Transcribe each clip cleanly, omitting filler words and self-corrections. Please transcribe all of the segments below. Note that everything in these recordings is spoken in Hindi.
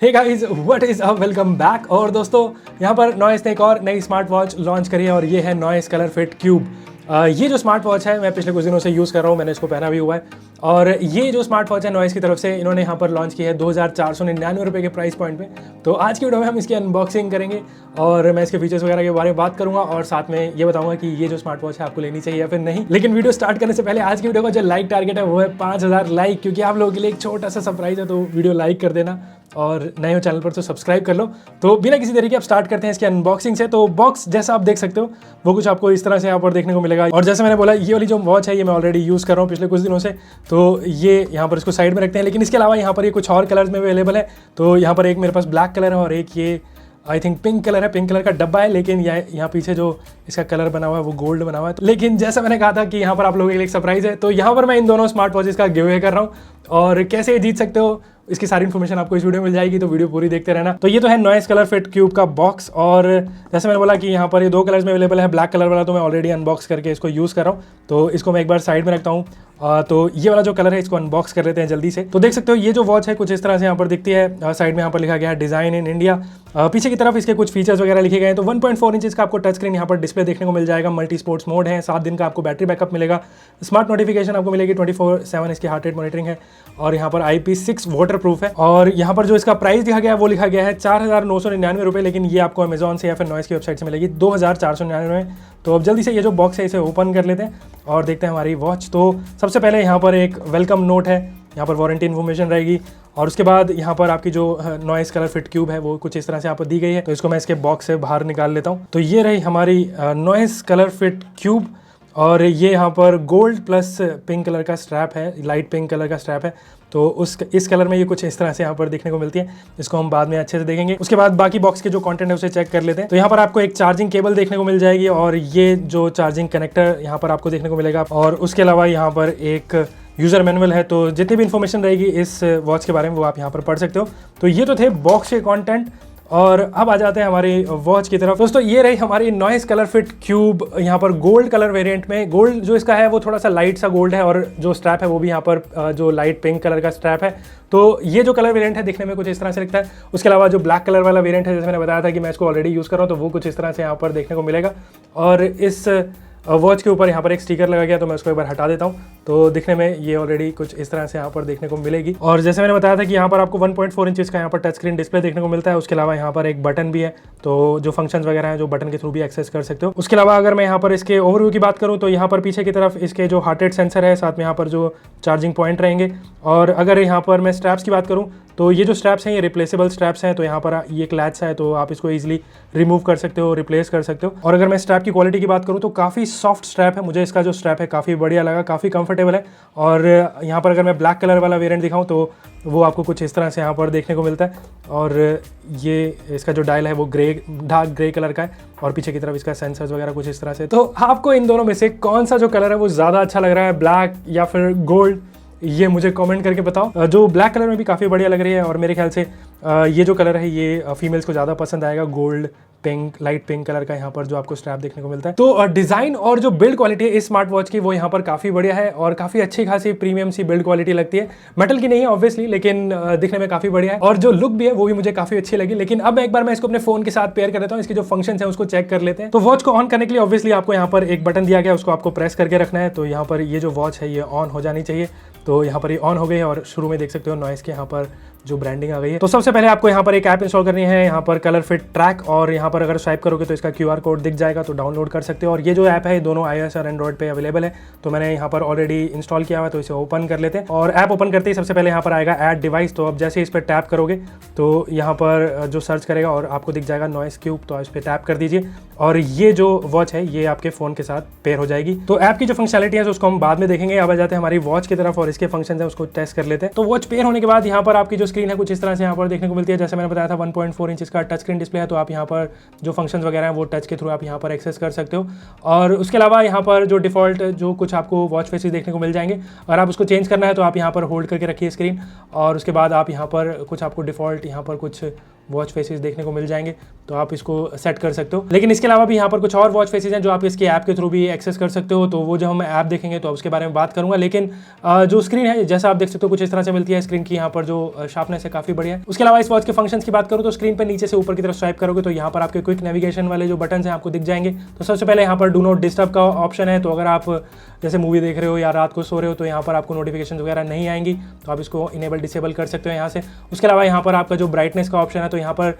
Hey guys, what is up, welcome back. और दोस्तों, यहाँ पर नॉइस ने एक और नई स्मार्ट वॉच लॉन्च करी है और ये है नॉइस कलर फिट क्यूब। ये जो स्मार्ट वॉच है मैं पिछले कुछ दिनों से यूज़ कर रहा हूँ, मैंने इसको पहना भी हुआ है। और ये जो स्मार्ट वॉच है नॉइस की तरफ से इन्होंने यहाँ पर लॉन्च की है 2499 रुपये के प्राइस पॉइंट पे। तो आज की वीडियो में हम इसकी अनबॉक्सिंग करेंगे और मैं इसके फीचर्स वगैरह के बारे में बात करूँगा और साथ में ये बताऊँगा कि ये जो स्मार्ट वॉच है आपको लेनी चाहिए या फिर नहीं। लेकिन वीडियो स्टार्ट करने से पहले आज की वीडियो का जो लाइक टारगेट है वो है 5000 लाइक, क्योंकि आप लोगों के लिए एक छोटा सा सरप्राइज है। तो वीडियो लाइक कर देना और नए हो चैनल पर तो सब्सक्राइब कर लो। तो बिना किसी तरीके आप स्टार्ट करते हैं इसकी अनबॉक्सिंग से। तो बॉक्स जैसा आप देख सकते हो वो कुछ आपको इस तरह से यहाँ पर देखने को मिलेगा। और जैसे मैंने बोला, ये वाली जो वॉच है ये मैं ऑलरेडी यूज़ कर रहा हूँ पिछले कुछ दिनों से। तो ये यहाँ पर इसको साइड में रखते हैं, लेकिन इसके अलावा यहाँ पर ये कुछ और कलर्स में अवेलेबल है। तो यहाँ पर एक मेरे पास ब्लैक कलर है और एक ये आई थिंक पिंक कलर है। पिंक कलर का डब्बा है, लेकिन यहाँ पीछे जो इसका कलर बना हुआ है वो गोल्ड बना हुआ है। लेकिन जैसा मैंने कहा था कि यहाँ पर आप लोगों के लिए एक सरप्राइज है, तो यहाँ पर मैं इन दोनों स्मार्ट वॉचेस का गिव अवे कर रहा हूँ। और कैसे जीत सकते हो इसकी सारी इन्फॉर्मेशन आपको इस वीडियो में मिल जाएगी, तो वीडियो पूरी देखते रहना। तो ये तो है नॉइस कलर फिट क्यूब का बॉक्स। और जैसे मैंने बोला कि यहाँ पर ये दो कलर्स में अवेलेबल है। ब्लैक कलर वाला तो मैं ऑलरेडी अनबॉक्स करके इसको यूज़ कर रहा हूँ, तो इसको मैं एक बार साइड में रखता हूँ। तो ये वाला जो कलर है इसको अनबॉक्स कर लेते हैं जल्दी से। तो देख सकते हो ये जो वॉच है कुछ इस तरह से यहाँ पर दिखती है। साइड में यहाँ पर लिखा गया है डिज़ाइन इन इंडिया। पीछे की तरफ इसके कुछ फीचर्स वगैरह लिखे गए हैं। तो 1.4 इंचेस का आपको टच स्क्रीन यहाँ पर डिस्प्ले देखने को मिल जाएगा। मल्टी स्पोर्ट्स मोड है, 7 दिन का आपको बैटरी बैकअप मिलेगा। स्मार्ट नोटिफिकेशन आपको मिलेगी 24/7, इसकी हार्ट रेट मॉनिटरिंग है। और यहाँ पर IP6 वाटर प्रूफ है। और यहाँ पर जो इसका प्राइस दिया गया है वो लिखा गया है 4999 रुपये, लेकिन ये आपको अमेजॉन से या फिर नॉइस की वेबसाइट से मिलेगी 2499 में। तो अब जल्दी से ये जो बॉक्स है इसे ओपन कर लेते हैं और देखते हैं हमारी वॉच। तो सबसे पहले यहाँ पर एक वेलकम नोट है, यहाँ पर वारंटी इन्फॉर्मेशन रहेगी। और उसके बाद यहाँ पर आपकी जो नॉइस कलर फिट क्यूब है वो कुछ इस तरह से आपको दी गई है। तो इसको मैं इसके बॉक्स से बाहर निकाल लेता हूँ। तो ये रही हमारी नॉइस कलर फिट क्यूब। और ये यहाँ पर गोल्ड प्लस पिंक कलर का स्ट्रैप है, लाइट पिंक कलर का स्ट्रैप है। तो इस कलर में ये कुछ इस तरह से यहाँ पर देखने को मिलती है। इसको हम बाद में अच्छे से देखेंगे। उसके बाद बाकी बॉक्स के जो कंटेंट है उसे चेक कर लेते हैं। तो यहाँ पर आपको एक चार्जिंग केबल देखने को मिल जाएगी और ये जो चार्जिंग कनेक्टर यहाँ पर आपको देखने को मिलेगा। और उसके अलावा यहाँ पर एक यूज़र मैनुअल है। तो जितनी भी इन्फॉर्मेशन रहेगी इस वॉच के बारे में वो आप यहाँ पर पढ़ सकते हो। तो ये तो थे बॉक्स के कंटेंट। और अब आ जाते हैं हमारी वॉच की तरफ। दोस्तों, ये रही हमारी नॉइस कलर फिट क्यूब, यहाँ पर गोल्ड कलर वेरिएंट में। गोल्ड जो इसका है वो थोड़ा सा लाइट सा गोल्ड है और जो स्ट्रैप है वो भी यहाँ पर जो लाइट पिंक कलर का स्ट्रैप है। तो ये जो कलर वेरिएंट है दिखने में कुछ इस तरह से दिखता है। उसके अलावा जो ब्लैक कलर वाला वेरिएंट है, जैसे मैंने बताया था कि मैं इसको ऑलरेडी यूज़ कर रहा हूँ, तो वो कुछ इस तरह से यहाँ पर देखने को मिलेगा। और इस वॉच के ऊपर यहाँ पर एक स्टिकर लगा गया, तो मैं उसको एक बार हटा देता हूँ। तो दिखने में ये ऑलरेडी कुछ इस तरह से यहाँ पर देखने को मिलेगी। और जैसे मैंने बताया था कि यहाँ पर आपको 1.4 इंचेस का यहाँ पर टच स्क्रीन डिस्प्ले देखने को मिलता है। उसके अलावा यहाँ पर एक बटन भी है, तो जो फंक्शंस वगैरह हैं जो बटन के थ्रू भी एक्सेस कर सकते हो। उसके अलावा अगर मैं यहाँ पर इसके ओवरव्यू की बात करूँ तो यहाँ पर पीछे की तरफ इसके जो हार्ट रेट सेंसर है, साथ में यहाँ पर जो चार्जिंग पॉइंट रहेंगे। और अगर यहाँ पर मैं स्ट्रैप्स की बात करूँ तो ये जो स्ट्रैप्स हैं ये रिप्लेसेबल स्ट्रैप्स हैं। तो यहाँ पर ये क्लैच है, तो आप इसको ईजिली रिमूव कर सकते हो, रिप्लेस कर सकते हो। और अगर मैं स्ट्रैप की क्वालिटी की बात करूँ तो काफ़ी सॉफ्ट स्ट्रैप है। मुझे इसका जो स्ट्रैप है काफ़ी बढ़िया लगा, काफ़ी कंफर्टेबल है। और यहाँ पर अगर मैं ब्लैक कलर वाला वेरिएंट दिखाऊँ तो वो आपको कुछ इस तरह से यहाँ पर देखने को मिलता है। और ये इसका जो डायल है वो डार्क ग्रे कलर का है और पीछे की तरफ इसका सेंसर्स वगैरह कुछ इस तरह से। तो आपको इन दोनों में से कौन सा जो कलर है वो ज़्यादा अच्छा लग रहा है, ब्लैक या फिर गोल्ड, ये मुझे कमेंट करके बताओ। जो ब्लैक कलर में भी काफ़ी बढ़िया लग रही है और मेरे ख्याल से ये जो कलर है ये फीमेल्स को ज़्यादा पसंद आएगा। Gold pink, light pink colour का यहाँ पर जो आपको स्ट्रैप देखने को मिलता है। तो डिज़ाइन और जो बिल्ड क्वालिटी है इस स्मार्ट वॉच की वो यहाँ पर काफ़ी बढ़िया है और काफ़ी अच्छी खासी प्रीमियम सी बिल्ड क्वालिटी लगती है। मेटल की नहीं है ऑब्वियसली, लेकिन दिखने में काफ़ी बढ़िया है। और जो लुक भी है वो भी मुझे काफ़ी अच्छी लगी। लेकिन अब एक बार मैं इसको अपने फ़ोन के साथ पेयर कर देता हूँ, इसके जो फंक्शन है उसको चेक कर लेते हैं। तो वॉच को ऑन करने के लिए ऑब्वियसली आपको यहाँ पर एक बटन दिया गया, उसको आपको प्रेस करके रखना है। तो यहाँ पर ये जो वॉच है ये ऑन हो जानी चाहिए। तो यहाँ पर ये ऑन हो गई है और शुरू में देख सकते हो नॉइस के यहाँ पर जो ब्रांडिंग आ गई है। तो सबसे पहले आपको यहाँ पर एक ऐप इंस्टॉल करनी है, यहाँ पर कलर फिट ट्रैक। और यहाँ पर अगर स्वाइप करोगे तो इसका QR कोड दिख जाएगा, तो डाउनलोड कर सकते हो। और ये जो ऐप है ये दोनों iOS और एंड्रॉइड पे अवेलेबल है। तो मैंने यहाँ पर ऑलरेडी इंस्टॉल किया हुआ है, तो इसे ओपन कर लेते हैं। और ऐप ओपन करते ही सबसे पहले यहाँ पर आएगा ऐड डिवाइस। तो अब जैसे इस पर टैप करोगे तो यहाँ पर जो सर्च करेगा और आपको दिख जाएगा नॉइस क्यूब, तो इस पर टैप कर दीजिए और ये जो वॉच है ये आपके फ़ोन के साथ पेयर हो जाएगी। तो ऐप की जो फंक्शनलिटी है उसको हम बाद में देखेंगे। अब आ जाते हैं हमारी वॉच की तरफ और इसके फंक्शन है उसको टेस्ट कर लेते हैं। तो वॉच पेयर होने के बाद यहाँ पर आपकी जो स्क्रीन है कुछ इस तरह से यहाँ पर देखने को मिलती है। जैसे मैंने बताया था 1.4 इंचेस का टच स्क्रीन डिस्प्ले है, तो आप यहाँ पर जो फंक्शंस वगैरह हैं वो टच के थ्रू आप यहाँ पर एक्सेस कर सकते हो। और उसके अलावा यहाँ पर जो डिफ़ॉल्ट जो कुछ आपको वॉच फेसेस देखने को मिल जाएंगे, अगर आप उसको चेंज करना है तो आप यहाँ पर होल्ड करके रखिए स्क्रीन। और उसके बाद आप यहाँ पर कुछ आपको डिफ़ॉल्ट यहाँ पर कुछ वॉच फेसेस देखने को मिल जाएंगे, तो आप इसको सेट कर सकते हो। लेकिन इसके अलावा भी यहाँ पर कुछ और वॉच फेसेस हैं जो आप इसके ऐप के थ्रू भी एक्सेस कर सकते हो, तो वो जो हम ऐप देखेंगे तो उसके बारे में बात करूंगा। लेकिन जो स्क्रीन है जैसा आप देख सकते हो कुछ इस तरह से मिलती है। स्क्रीन की यहाँ पर जो शार्पनेस है काफ़ी बढ़िया है। उसके अलावा इस वॉच के फंक्शंस की बात करूँ तो स्क्रीन पर नीचे से ऊपर की तरफ स्वाइप करोगे तो यहाँ पर आपके क्विक नेविगेशन वाले जो बटन हैं आपको दिख जाएंगे। तो सबसे पहले यहाँ पर डू नॉट डिस्टर्ब का ऑप्शन है, तो अगर आप जैसे मूवी देख रहे हो या रात को सो रहे हो तो यहाँ पर आपको नोटिफिकेशन वगैरह नहीं आएंगी, तो आप इसको इनेबल डिसेबल कर सकते हो यहाँ से। उसके अलावा यहाँ पर आपका जो ब्राइटनेस का ऑप्शन है, तो यहाँ पर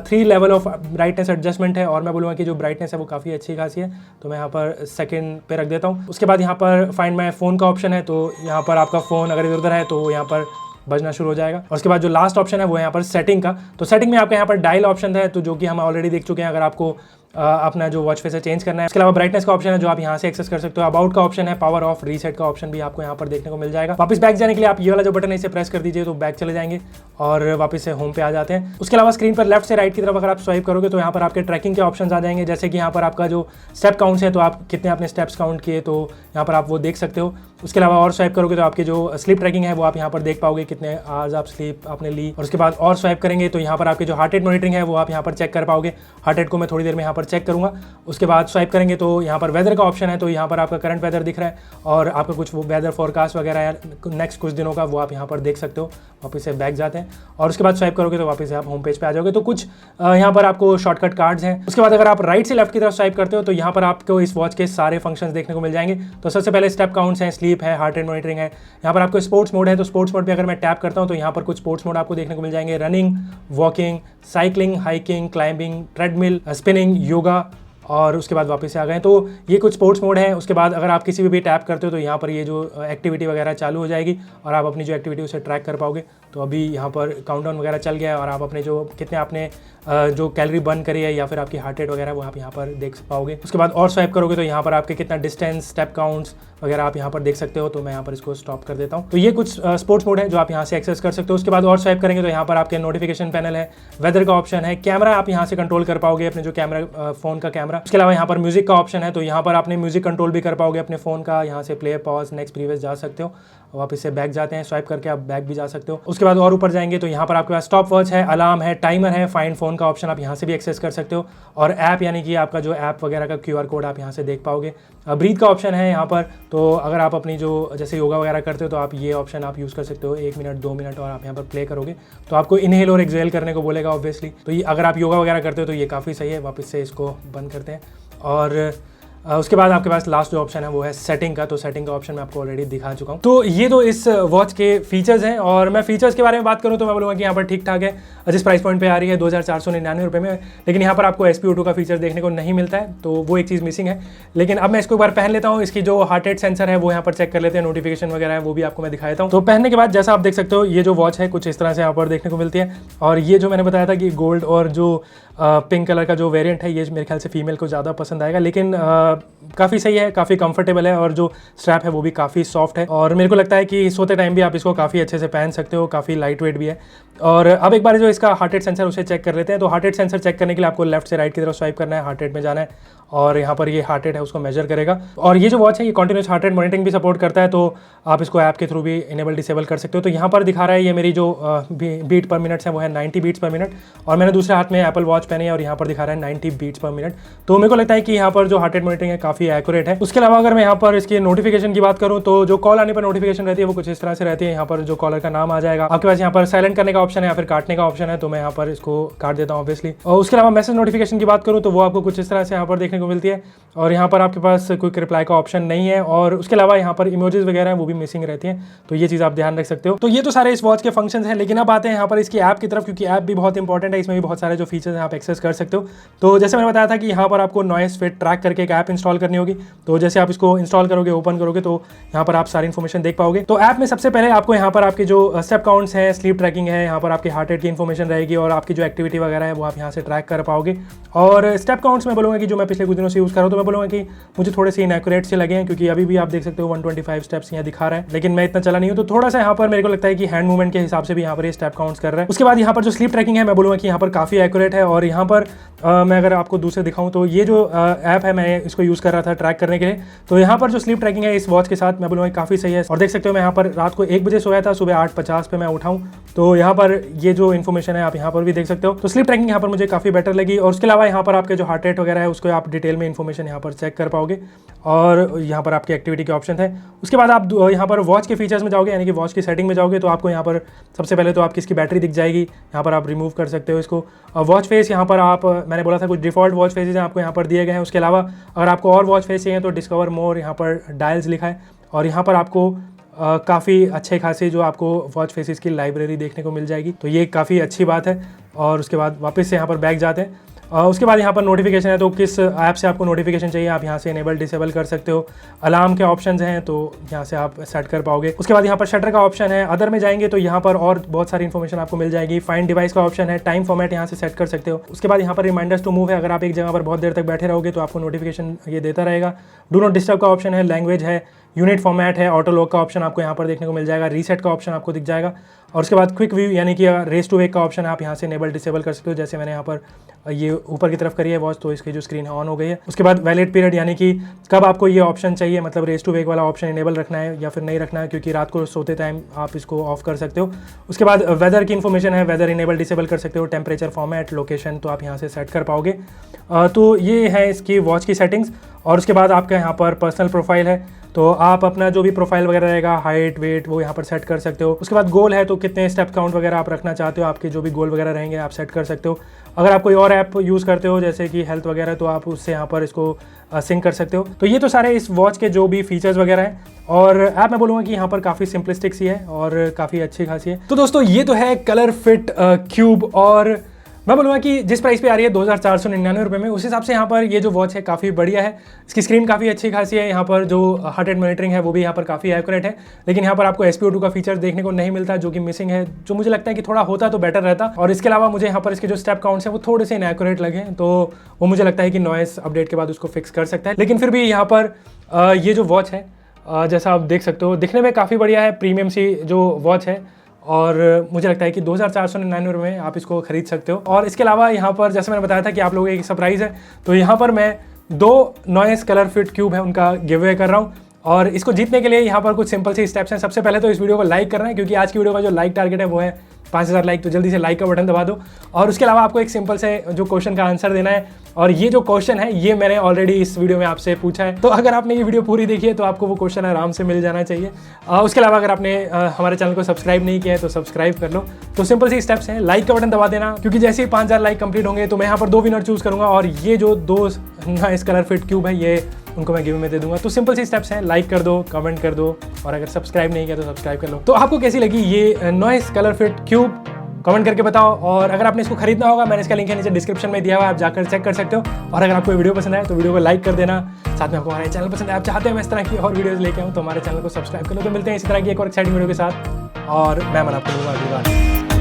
3 लेवल ऑफ ब्राइटनेस एडजस्टमेंट है, और मैं बोलूँगा कि जो ब्राइटनेस है वो काफ़ी अच्छी खासी है, तो मैं यहाँ पर सेकंड पे रख देता हूँ। उसके बाद यहाँ पर फाइंड माय फ़ोन का ऑप्शन है, तो यहाँ पर आपका फ़ोन अगर इधर उधर है तो यहाँ पर बजना शुरू हो जाएगा। और उसके बाद जो लास्ट ऑप्शन है वो यहाँ पर सेटिंग का, तो सेटिंग में आपका यहाँ पर डायल ऑप्शन है, तो जो कि हम ऑलरेडी देख चुके हैं अगर आपको अपना जो वॉच फेस है चेंज करना है। उसके अलावा ब्राइटनेस का ऑप्शन है जो आप यहाँ से एक्सेस कर सकते हो। अबाउट का ऑप्शन है, पावर ऑफ, रीसेट का ऑप्शन भी आपको यहाँ पर देखने को मिल जाएगा। वापस बैक जाने के लिए आप ये वाला जो बटन है इसे प्रेस कर दीजिए तो बैक चले जाएंगे और वापस से होम पे आ जाते हैं। उसके अलावा स्क्रीन पर लेफ्ट से राइट की तरफ अगर आप स्वाइप करोगे तो यहाँ पर आपके ट्रैकिंग के ऑप्शन आ जाएंगे, जैसे कि यहाँ पर आपका जो स्टेप काउंट्स है, तो आप कितने अपने स्टेप्स काउंट किए तो यहाँ पर आप वो देख सकते हो। उसके अलावा और स्वाइप करोगे तो आपकी जो स्लीप ट्रैकिंग है वो आप यहाँ पर देख पाओगे, कितने आवर्स आप स्लीप आपने ली। और उसके बाद और स्वाइप करेंगे तो यहाँ पर आपकी जो हार्ट रेट मॉनिटरिंग है वो आप यहाँ पर चेक कर पाओगे। हार्ट रेट को मैं थोड़ी देर में यहाँ पर चेक करूँगा। उसके बाद स्वाइप करेंगे तो यहाँ पर वेदर का ऑप्शन है, तो यहाँ पर आपका करंट वेदर दिख रहा है और आपका कुछ वो वेदर फोरकास्ट वगैरह है नेक्स्ट कुछ दिनों का वो आप यहाँ पर देख सकते हो। वापस से बैक जाते हैं और उसके बाद स्वाइप करोगे तो वापस से आप होम पेज पे आ जाओगे। तो कुछ यहाँ पर आपको शॉर्टकट कार्ड्स हैं। उसके बाद अगर आप राइट से लेफ्ट की तरफ स्वाइप करते हो तो यहाँ पर आपको इस वॉच के सारे फंक्शंस देखने को मिल जाएंगे। तो सबसे पहले स्टेप काउंट्स हैं, स्लीप है, हार्ट रेट मॉनिटरिंग है। यहाँ पर आपको स्पोर्ट्स मोड है, तो स्पोर्ट्स मोड पे अगर मैं टैप करता हूँ तो यहाँ पर कुछ स्पोर्ट्स मोड आपको देखने को मिल जाएंगे, running, walking, cycling, hiking, climbing, treadmill, spinning, yoga, और उसके बाद वापस से आ गए। तो ये कुछ स्पोर्ट्स मोड है। उसके बाद अगर आप किसी भी टैप करते हो तो यहाँ पर ये जो एक्टिविटी वगैरह चालू हो जाएगी और आप अपनी जो एक्टिविटी उसे ट्रैक कर पाओगे। तो अभी यहाँ पर काउंटडाउन वगैरह चल गया है और आप अपने जो कितने आपने जो कैलोरी बर्न करी है या फिर आपकी हार्ट रेट वगैरह वो आप यहाँ पर देख पाओगे। उसके बाद और स्वाइप करोगे तो यहाँ पर आपके कितना डिस्टेंस, स्टेप काउंट्स वगैरह आप यहाँ पर देख सकते हो। तो मैं यहाँ पर इसको स्टॉप कर देता हूँ। तो ये कुछ स्पोर्ट्स मोड है जो आप यहाँ से एक्सेस कर सकते हो। उसके बाद और स्वाइप करेंगे तो यहाँ पर आपके नोटिफिकेशन पैनल है, वेदर का ऑप्शन है, कैमरा आप यहाँ से कंट्रोल कर पाओगे अपने जो कैमरा फ़ोन का कैमरा। उसके अलावा यहाँ पर म्यूजिक का ऑप्शन है, तो यहाँ पर आपने म्यूजिक कंट्रोल भी कर पाओगे अपने फ़ोन का। यहाँ से प्ले, पॉज, नेक्स्ट, प्रीवियस जा सकते हो। वापस से बैक जाते हैं, स्वाइप करके आप बैक भी जा सकते हो। उसके बाद और ऊपर जाएंगे तो यहाँ पर आपके पास स्टॉप वॉच है, अलार्म है, टाइमर है, फाइंड फोन का ऑप्शन आप यहाँ से भी एक्सेस कर सकते हो। और ऐप यानी कि आपका जो ऐप वगैरह का QR कोड आप यहाँ से देख पाओगे। ब्रीथ का ऑप्शन है यहाँ पर, तो अगर आप अपनी जो जैसे योगा वगैरह करते हो तो आप ये ऑप्शन आप यूज़ कर सकते हो। 1 मिनट 2 मिनट और आप यहाँ पर प्ले करोगे तो आपको इनहेल और एक्सहेल करने को बोलेगा ऑब्वियसली। तो ये अगर आप योगा वगैरह करते हो तो ये काफ़ी सही है। वापस से इसको बंद करते हैं और उसके बाद आपके पास लास्ट जो ऑप्शन है वो है सेटिंग का। तो सेटिंग का ऑप्शन मैं आपको ऑलरेडी दिखा चुका हूँ। तो ये तो इस वॉच के फीचर्स हैं और मैं फीचर्स के बारे में बात करूँ तो मैं बोलूँगा कि यहाँ पर ठीक ठाक है। जिस प्राइस पॉइंट पे आ रही है 2499 रुपये में, लेकिन यहाँ पर आपको SpO2 का फीचर देखने को नहीं मिलता है, तो वो एक चीज़ मिसिंग है। लेकिन अब मैं इसको एक बार पहन लेता हूँ। इसकी जो हार्ट रेट सेंसर है वो यहाँ पर चेक कर लेते हैं, नोटिफिकेशन वगैरह है वो भी आपको मैं दिखा देता हूँ। तो पहनने के बाद जैसा आप देख सकते हो ये जो वॉच है कुछ इस तरह से यहाँ पर देखने को मिलती है। और ये जो मैंने बताया था कि गोल्ड और जो पिंक कलर का जो वेरिएंट है ये मेरे ख्याल से फीमेल को ज़्यादा पसंद आएगा, लेकिन काफ़ी सही है, काफ़ी कंफर्टेबल है और जो स्ट्रैप है वो भी काफ़ी सॉफ्ट है। और मेरे को लगता है कि सोते टाइम भी आप इसको काफ़ी अच्छे से पहन सकते हो, काफ़ी लाइट वेट भी है। और अब एक बार जो इसका हार्ट रेट सेंसर उसे चेक कर लेते हैं। तो हार्ट रेट सेंसर चेक करने के लिए आपको लेफ्ट से राइट की तरफ स्वाइप करना है, हार्ट रेट में जाना है और यहाँ पर ये हार्ट रेट है उसको मेजर करेगा। और ये जो वॉच है ये कंटिन्यूस हार्ट रेट मॉनिटरिंग भी सपोर्ट करता है, तो आप इसको ऐप के थ्रू भी इनेबल डिसेबल कर सकते हो। तो यहाँ पर दिखा रहा है ये मेरी जो बीट पर मिनट्स है वो है 90 बीट्स पर मिनट, और मैंने दूसरे हाथ में एप्पल वॉच पहनी है और यहाँ पर दिखा रहा है 90 बीट्स पर मिनट। तो मेरे को लगता है कि यहाँ पर जो हार्ट रेट मॉनिटरिंग है काफ़ी एक्यूरेट है। उसके अलावा अगर मैं यहाँ पर इसकी नोटिफिकेशन की बात करूँ तो जो कॉल आने पर नोटिफिकेशन रहती है वो कुछ इस तरह से रहती है। यहाँ पर जो कॉलर का नाम आ जाएगा, आपके पास यहाँ पर साइलेंट करने का ऑप्शन है या फिर काटने का ऑप्शन है, तो मैं यहाँ पर इसको काट देता हूँ ऑब्वियसली। और उसके अलावा मैसेज नोटिफिकेशन की बात करूँ तो वो आपको कुछ इस तरह से यहाँ पर देखने को मिलती है और यहाँ पर आपके पास क्विक रिप्लाई का ऑप्शन नहीं है। और उसके अलावा यहाँ पर इमोजीज वगैरह हैं वो भी मिसिंग रहती हैं, तो ये चीज़ आप ध्यान रख सकते हो। तो ये तो सारे इस वॉच के फंक्शंस हैं, लेकिन अब आते हैं यहाँ पर इसकी ऐप की तरफ, क्योंकि ऐप भी बहुत इंपॉर्टेंट है। इसमें भी बहुत सारे जो फीचर्स हैं आप एक्सेस कर सकते हो। तो जैसे मैंने बताया था कि यहाँ पर आपको नॉइस फिट ट्रैक करके एक ऐप इंस्टॉल करनी होगी। तो जैसे आप इसको इंस्टॉल करोगे, ओपन करोगे, तो यहाँ पर आप सारी इन्फॉर्मेशन देख पाओगे। तो ऐप में सबसे पहले आपको यहाँ पर आपके जो स्टेप काउंट्स हैं, स्लीप ट्रैकिंग है, यहाँ पर आपकी हार्ट रेट की इन्फॉर्मेशन रहेगी और आपकी जो एक्टिविटी वगैरह है वो आप यहाँ से ट्रैक कर पाओगे। और स्टेप काउंट्स मैं बोलूँगा कि जो मैं पिछले कुछ दिनों से यूज़ कर रहा हूँ तो मैं बोलूँगा कि मुझे थोड़े से इनएक्यूरेट से लगे हैं, क्योंकि अभी भी आप देख सकते हो 125 स्टेप्स यहाँ दिखा रहा है, लेकिन मैं इतना चला नहीं हूँ। तो थोड़ा सा यहाँ पर मेरे को लगता है कि हैंड मूवमेंट के हिसाब से भी यहाँ पर ये स्टेप काउंट्स कर रहा है। उसके बाद यहाँ पर जो स्लीप ट्रैकिंग है मैं बोलूँगा कि यहाँ पर काफ़ी एक्यूरेट है। और यहाँ पर मैं अगर आपको दूसरे दिखाऊँ तो ये जो ऐप है मैं इसको यूज़ कर रहा था ट्रैक करने के लिए, तो यहाँ पर जो स्लीप ट्रैकिंग है इस वॉच के साथ मैं बोलूँगा काफ़ी सही है। और देख सकते हो मैं यहाँ पर रात को 1 बजे सोया था, सुबह 8:50 पे मैं उठाऊँ, तो यहाँ पर ये जो इन्फॉर्मेशन है आप यहाँ पर भी देख सकते हो। तो स्लीप ट्रैकिंग यहाँ पर मुझे काफ़ी बेटर लगी, और उसके अलावा यहाँ पर आपके जो हार्ट रेट वगैरह है उसको आप डिटेल में इन्फॉर्मेशन यहाँ पर चेक कर पाओगे, और यहाँ पर आपकी एक्टिविटी के ऑप्शन है। उसके बाद आप यहाँ पर वॉच के फीचर्स में जाओगे, यानी कि वॉच की सेटिंग में जाओगे, तो आपको यहाँ पर सबसे पहले तो आपकी इसकी बैटरी दिख जाएगी, यहाँ पर आप रिमूव कर सकते हो इसको। वॉच फेस यहाँ पर आप, मैंने बोला था कुछ डिफ़ॉल्ट वॉच फेसेज आपको यहाँ पर दिए गए हैं। उसके अलावा अगर आपको और वॉच फेस चाहिए तो डिस्कवर मोर यहाँ पर डायल्स लिखा है, और यहाँ पर आपको काफ़ी अच्छे खासे जो आपको वॉच फेसेस की लाइब्रेरी देखने को मिल जाएगी, तो ये काफ़ी अच्छी बात है। और उसके बाद वापस से यहाँ पर बैक जाते हैं। उसके बाद यहाँ पर नोटिफिकेशन है, तो किस ऐप से आपको नोटिफिकेशन चाहिए आप यहाँ से इनेबल डिसेबल कर सकते हो। अलार्म के ऑप्शंस हैं तो यहाँ से आप सेट कर पाओगे। उसके बाद यहाँ पर शटर का ऑप्शन है, अदर में जाएंगे तो यहाँ पर और बहुत सारी इन्फॉर्मेशन आपको मिल जाएगी। फाइंड डिवाइस का ऑप्शन है, टाइम फॉर्मेट यहाँ से सेट कर सकते हो। उसके बाद यहाँ पर रिमाइंडर्स टू मूव है, अगर आप एक जगह पर बहुत देर तक बैठे रहोगे तो आपको नोटिफिकेशन ये देता रहेगा। डू नॉट डिस्टर्ब का ऑप्शन है, लैंग्वेज है, यूनिट फॉर्मेट है, ऑटो लॉक का ऑप्शन आपको यहाँ पर देखने को मिल जाएगा, रीसेट का ऑप्शन आपको दिख जाएगा, और उसके बाद क्विक व्यू यानी कि रेस टू वेक का ऑप्शन आप यहाँ से इनेबल डिसेबल कर सकते हो। जैसे मैंने यहाँ पर ये ऊपर की तरफ करी है वॉच, तो इसकी जो स्क्रीन है ऑन हो गई है। उसके बाद वैलिड पीरियड यानी कि कब आपको ये ऑप्शन चाहिए, मतलब रेस टू वेक वाला ऑप्शन इनेबल रखना है या फिर नहीं रखना है, क्योंकि रात को सोते टाइम आप इसको ऑफ कर सकते हो। उसके बाद वेदर की इन्फॉर्मेशन है, वेदर इनेबल डिसेबल कर सकते हो, टेम्परेचर फॉर्मेट, लोकेशन तो आप यहाँ से सेट कर पाओगे। तो ये है इसकी वॉच की सेटिंग्स। और उसके बाद आपका यहाँ पर पर्सनल प्रोफाइल है, तो आप अपना जो भी प्रोफाइल वगैरह रहेगा, हाइट वेट वो यहाँ पर सेट कर सकते हो। उसके बाद गोल है, तो कितने स्टेप काउंट वगैरह आप रखना चाहते हो, आपके जो भी गोल वगैरह रहेंगे आप सेट कर सकते हो। अगर आप कोई और ऐप यूज़ करते हो जैसे कि हेल्थ वगैरह, तो आप उससे यहाँ पर इसको सिंक कर सकते हो। तो ये तो सारे इस वॉच के जो भी फीचर्स वगैरह हैं, और ऐप मैं बोलूँगा कि यहाँ पर काफ़ी सिंपलिस्टिक सी है और काफ़ी अच्छी खासी है। तो दोस्तों ये तो है कलर फिट क्यूब, और मैं बोलूँगा कि जिस प्राइस पे आ रही है 2499 रुपये में, उस हिसाब से यहाँ पर ये जो वॉच है काफ़ी बढ़िया है। इसकी स्क्रीन काफ़ी अच्छी खासी है, यहाँ पर जो हार्ट रेट मॉनिटरिंग है वो भी यहाँ पर काफ़ी एक्यूरेट है, लेकिन यहाँ पर आपको SpO2 का फीचर देखने को नहीं मिलता, जो कि मिसिंग है, जो मुझे लगता है कि थोड़ा होता तो बेटर रहता। और इसके अलावा मुझे यहाँ पर इसके जो स्टेप काउंट्स हैं वो थोड़े से इनएक्यूरेट लगे, तो वो मुझे लगता है कि नॉइस अपडेट के बाद उसको फिक्स कर सकता है। लेकिन फिर भी यहाँ पर ये जो वॉच है जैसा आप देख सकते हो दिखने में काफ़ी बढ़िया है, प्रीमियम सी जो वॉच है, और मुझे लगता है कि 2499 रुपये में आप इसको खरीद सकते हो। और इसके अलावा यहाँ पर जैसे मैंने बताया था कि आप लोगों को एक सरप्राइज़ है, तो यहाँ पर मैं 2 नॉइस कलर फिट क्यूब है उनका गिव अवे कर रहा हूँ, और इसको जीतने के लिए यहाँ पर कुछ सिंपल सी स्टेप्स हैं। सबसे पहले तो इस वीडियो को लाइक करना है, क्योंकि आज की वीडियो का जो लाइक टारगेट है वो है 5000 लाइक, तो जल्दी से लाइक का बटन दबा दो। और उसके अलावा आपको एक सिंपल से जो क्वेश्चन का आंसर देना है, और ये जो क्वेश्चन है ये मैंने ऑलरेडी इस वीडियो में आपसे पूछा है, तो अगर आपने ये वीडियो पूरी देखी है तो आपको वो क्वेश्चन आराम से मिल जाना चाहिए। उसके अलावा अगर आपने हमारे चैनल को सब्सक्राइब नहीं किया है तो सब्सक्राइब कर लो। तो सिंपल सी स्टेप्स हैं, लाइक का बटन दबा देना, क्योंकि जैसे ही 5000 लाइक कंप्लीट होंगे तो मैं यहाँ पर 2 विनर चूज करूँगा, और ये जो 2 नॉइस कलर फिट क्यूब है ये उनको मैं गिव में दे दूंगा। तो सिंपल सी स्टेप्स हैं, लाइक कर दो, कमेंट कर दो, और अगर सब्सक्राइब नहीं किया तो सब्सक्राइब कर लो। तो आपको कैसी लगी ये noise colour fit cube, comment करके बताओ। और अगर आपने इसको खरीदना होगा, मैंने इसका लिंक है नीचे डिस्क्रिप्शन में दिया हुआ है, आप जाकर चेक कर सकते हो। और अगर आपको वीडियो पसंद आए तो वीडियो को लाइक कर देना, साथ में आपको हमारे चैनल पसंद है, आप चाहते हैं मैं इस तरह की और वीडियोस लेके आऊँ, तो हमारे चैनल को सब्सक्राइब कर लो। तो मिलते हैं इसी तरह की एक और एक्साइटिंग वीडियो के साथ, और मैं मना आपको दूंगा अगली बार।